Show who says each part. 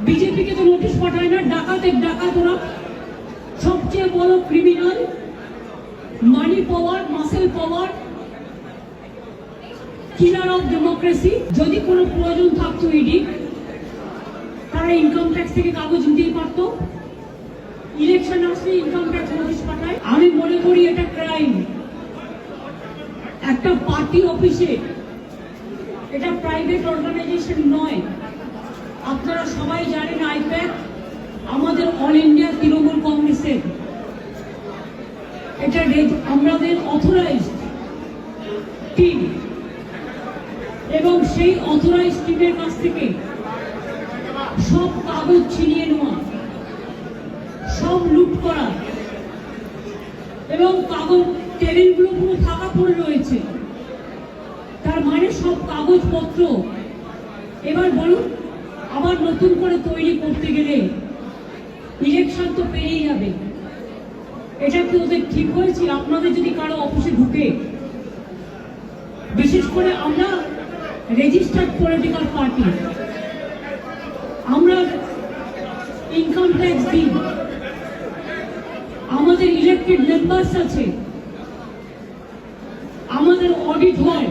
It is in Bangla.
Speaker 1: বিজেপিকে তো নোটিশ পাঠায় না, ডাকাতের ডাকাত ওরা, সবচেয়ে বড় criminal, money power, muscle power, killer of democracy. যদি কোনো প্রয়োজন থাকতো ইডি, তারা ইনকাম ট্যাক্স থেকে কাগজ নিতেই পারতো। ইলেকশন আসলে ইনকাম ট্যাক্স নোটিশ পাঠায়। আমি মনে করি এটা ক্রাইম। একটা পার্টি অফিসে, এটা প্রাইভেট অর্গানাইজেশন নয়। আপনারা সবাই জানেন আইপ্যাক আমাদের অল ইন্ডিয়া তৃণমূল কংগ্রেসের, এটা আমাদের অথরাইজড টিম, এবং সেই অথরাইজড টিমের কাছ থেকে সব কাগজ ছিনিয়ে নেওয়া, সব লুট করা, এবং কাগজ টেবিলগুলো পুরো ফাঁকা পড়ে রয়েছে। তার মানে সব কাগজপত্র এবার বলুন আবার নতুন করে তৈরি করতে গেলে ইলেকশন তো পেরিয়ে যাবে। এটা কি ওদের ঠিক হয়েছে? আপনাদের যদি কারো অফিসে ঢুকে, বিশেষ করে আমরা রেজিস্টার্ড পলিটিক্যাল পার্টি, আমরা ইনকাম ট্যাক্স দিই, আমাদের ইলেক্টেড মেম্বার্স আছে, আমাদের অডিট হয়।